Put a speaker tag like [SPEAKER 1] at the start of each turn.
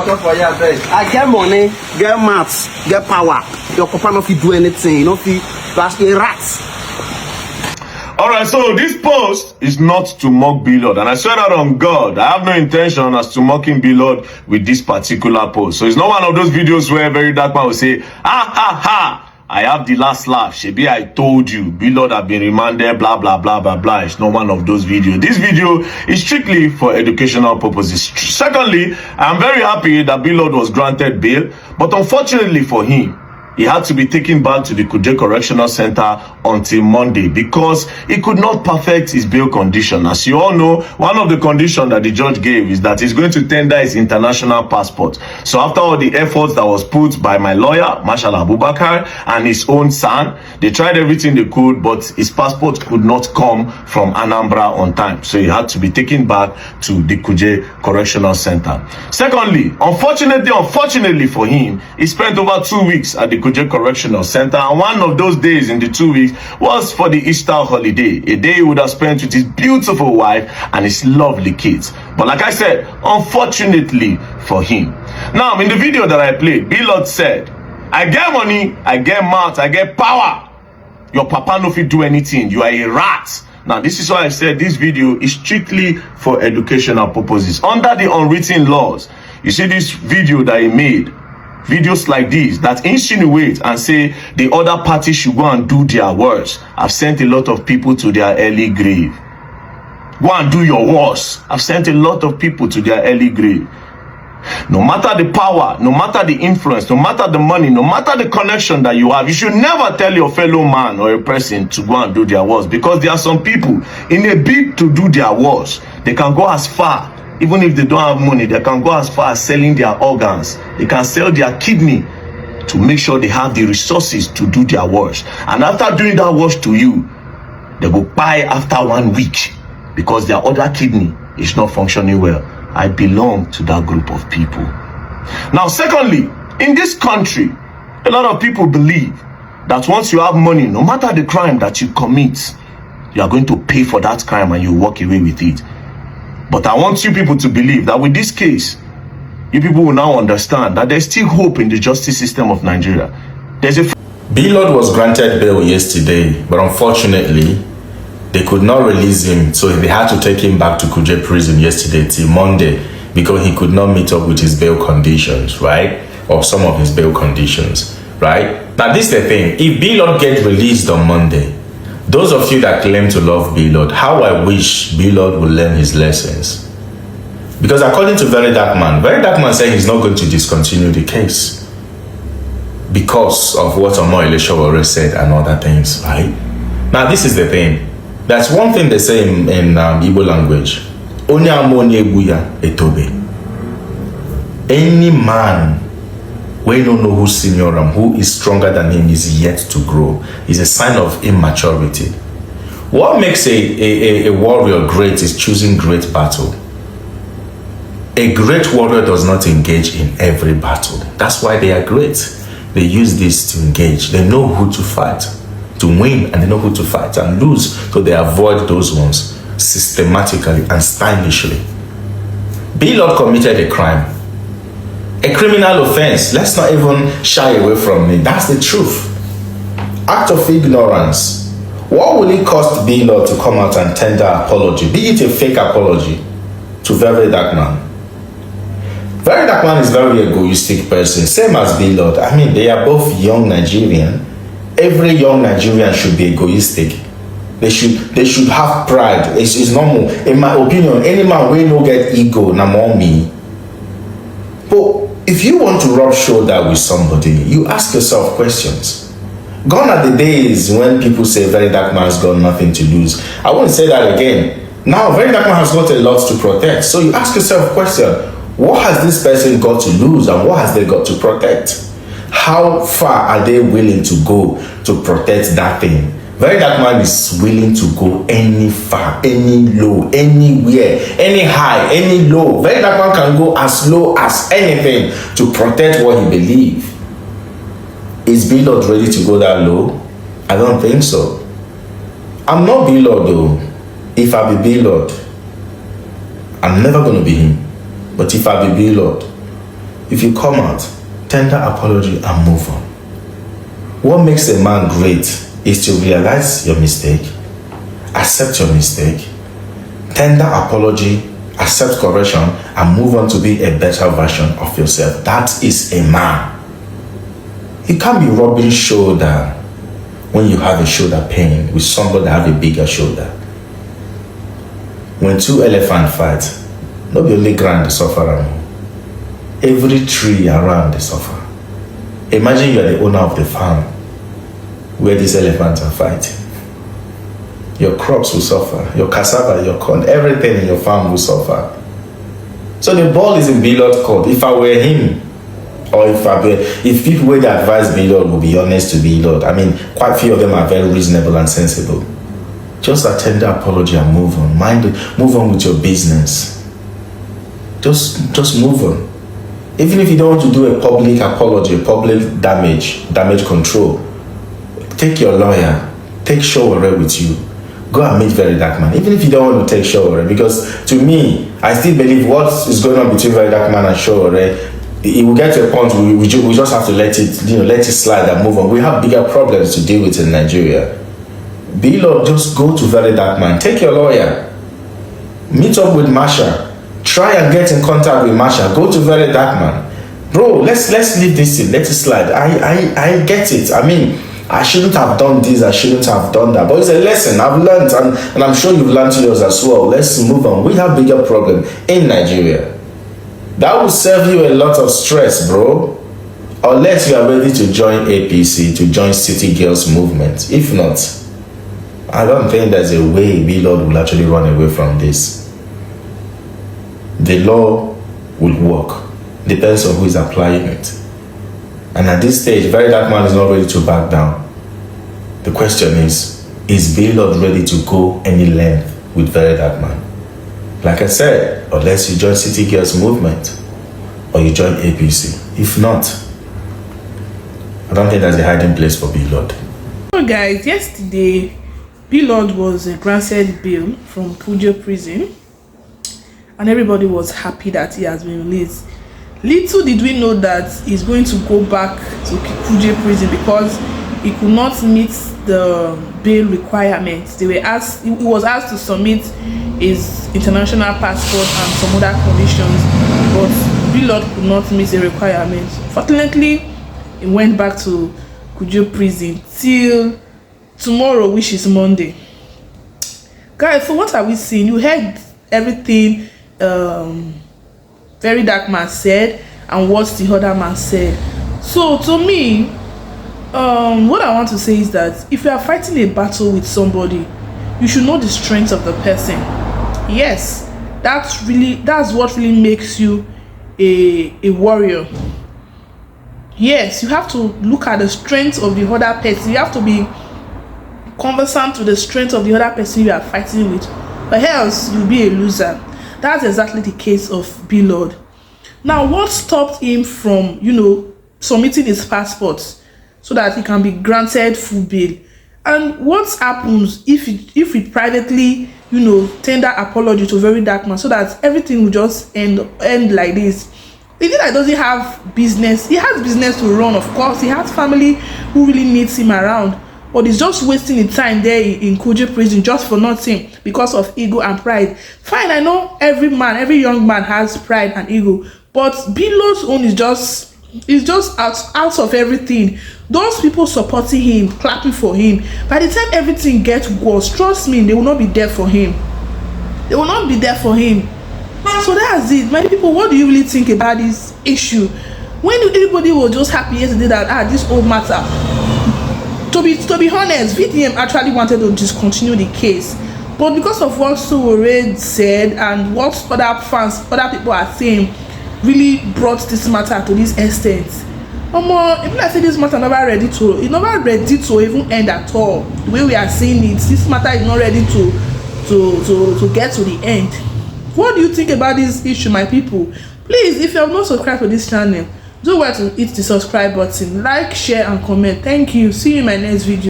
[SPEAKER 1] talk for you,
[SPEAKER 2] I get money, get maths, get power. Your papa no fit do anything. You know, fit that's a rat.
[SPEAKER 3] All right, so this post is not to mock Blord, and I swear that on God, I have no intention as to mocking Blord with this particular post. So it's not one of those videos where Verydarkman will say, ha ha ha, I have the last laugh. Shebi, I told you, Blord have been remanded, blah, blah, blah, blah, blah. It's not one of those videos. This video is strictly for educational purposes. Secondly, I'm very happy that Blord was granted bail, but unfortunately for him, he had to be taken back to the Kuje Correctional Center until Monday because he could not perfect his bail condition. As you all know, one of the conditions that the judge gave is that he's going to tender his international passport. So after all the efforts that was put by my lawyer, Marshal Abubakar, and his own son, they tried everything they could, but his passport could not come from Anambra on time. So he had to be taken back to the Kuje Correctional Center. Secondly, unfortunately for him, he spent over 2 weeks at the Kuje Correctional Center, and one of those days in the 2 weeks was for the Easter holiday, a day he would have spent with his beautiful wife and his lovely kids. But like I said, unfortunately for him. Now, in the video that I played, Blord said, I get money, I get mouth, I get power. Your papa no fit do anything. You are a rat. Now, this is why I said this video is strictly for educational purposes. Under the unwritten laws, you see this video that he made, videos like these that insinuate and say the other party should go and do their worst. I've sent a lot of people to their early grave. Go and do your worst. I've sent a lot of people to their early grave. No matter the power, no matter the influence, no matter the money, no matter the connection that you have, you should never tell your fellow man or a person to go and do their worst, because there are some people in a bid to do their worst, they can go as far. Even if they don't have money, they can go as far as selling their organs. They can sell their kidney to make sure they have the resources to do their worst. And after doing that worst to you, they will buy after 1 week because their other kidney is not functioning well. I belong to that group of people. Now, secondly, in this country, a lot of people believe that once you have money, no matter the crime that you commit, you are going to pay for that crime and you walk away with it. But I want you people to believe that with this case, you people will now understand that there's still hope in the justice system of Nigeria.
[SPEAKER 4] Blord was granted bail yesterday, but unfortunately, they could not release him, so they had to take him back to Kuje prison yesterday till Monday because he could not meet up with his bail conditions, right? Or some of his bail conditions, right? Now, this is the thing. If Blord gets released on Monday, those of you that claim to love Blord, how I wish Blord would learn his lessons. Because according to Verydarkman said he's not going to discontinue the case because of what Sowore said and other things, right? Now, this is the thing. That's one thing they say in Igbo language. Any man we don't know who's senior him, who is stronger than him, is yet to grow. Is a sign of immaturity. What makes a warrior great is choosing great battle. A great warrior does not engage in every battle. That's why they are great. They use this to engage. They know who to fight, to win, and they know who to fight and lose. So they avoid those ones systematically and stylishly. Blord committed a crime. A criminal offense. Let's not even shy away from it. That's the truth. Act of ignorance. What will it cost Blord to come out and tender apology? Be it a fake apology to Verydarkman. Verydarkman is a very egoistic person. Same as Blord. I mean, they are both young Nigerian. Every young Nigerian should be egoistic. They should have pride. It's normal. In my opinion, any man will no get ego, na more me. But if you want to rub shoulder with somebody, you ask yourself questions. Gone are the days when people say Verydarkman's got nothing to lose. I won't say that again. Now, Verydarkman has got a lot to protect. So you ask yourself a question. What has this person got to lose and what has they got to protect? How far are they willing to go to protect that thing? Verydarkman is willing to go any far, any low, anywhere, any high, any low. Verydarkman can go as low as anything to protect what he believes. Is Blord ready to go that low? I don't think so. I'm not Blord though. If I be Blord, I'm never going to be him. But if I be Blord, If you come out, tender apology and move on. What makes a man great is to realize your mistake, accept your mistake, tender apology, accept correction, and move on to be a better version of yourself. That is a man. You can't be rubbing shoulder when you have a shoulder pain with somebody that have a bigger shoulder. When two elephants fight, not be only ground they suffer. Every tree around they suffer. Imagine you are the owner of the farm where these elephants are fighting. Your crops will suffer, your cassava, your corn, everything in your farm will suffer. So the ball is in Blord's court. If I were him, or if people were to advise Blord would be honest to Blord, I mean, quite few of them are very reasonable and sensible. Just a tender apology and move on. Move on with your business. Just move on. Even if you don't want to do a public apology, public damage control, take your lawyer, take Sowore with you. Go and meet Verydarkman. Even if you don't want to take Sowore, because to me, I still believe what is going on between Verydarkman and Sowore, it will get to a point where we just have to let it slide and move on. We have bigger problems to deal with in Nigeria. Blord, just go to Verydarkman. Take your lawyer. Meet up with Masha. Try and get in contact with Masha. Go to Verydarkman. Bro, let's leave this in. Let it slide. I get it. I mean, I shouldn't have done this, I shouldn't have done that. But it's a lesson I've learned, and I'm sure you've learned yours as well. Let's move on. We have bigger problem in Nigeria. That will save you a lot of stress, bro. Unless you are ready to join APC, to join City Girls movement. If not, I don't think there's a way Blord will actually run away from this. The law will work. Depends on who is applying it. And at this stage, Verydarkman is not ready to back down. The question is Blord ready to go any length with Verydarkman? Like I said, unless you join City Girls movement or you join APC. If not, I don't think there's a hiding place for Blord.
[SPEAKER 1] So guys, yesterday, Blord was granted bail from Kuje prison, and everybody was happy that he has been released. Little did we know that he's going to go back to Kuje prison because he could not meet the bail requirements. He was asked to submit his international passport and some other conditions, but Blord could not meet the requirements. Fortunately, he went back to Kuje prison till tomorrow, which is Monday. Guys, so what are we seeing? You heard everything Verydarkman said and what the other man said. So to me, what I want to say is that if you are fighting a battle with somebody, you should know the strength of the person. Yes, that's what really makes you a warrior. Yes, you have to look at the strength of the other person. You have to be conversant with the strength of the other person you are fighting with, or else you'll be a loser. That's exactly the case of Blord. Now, what stopped him from, submitting his passport so that he can be granted full bail? And what happens if he privately, tender apology to Verydarkman so that everything will just end like this? The guy doesn't have business. He has business to run, of course. He has family who really needs him around. But he's just wasting his time there in Kuje prison just for nothing because of ego and pride. Fine, I know every young man has pride and ego, but Blord's own is just out of everything. Those people supporting him, clapping for him, by the time everything gets worse, trust me, they will not be there for him. They will not be there for him. So that's it. Many people, what do you really think about this issue? When everybody was just happy yesterday that this old matter. To be honest, VDM actually wanted to discontinue the case, but because of what Sowore said and what other people are saying, really brought this matter to this extent. Even I say this matter never ready to even end at all. The way we are seeing it, this matter is not ready to get to the end. What do you think about this issue, my people? Please, if you have not subscribed to this channel, do well to hit the subscribe button, like, share and comment. Thank you. See you in my next video.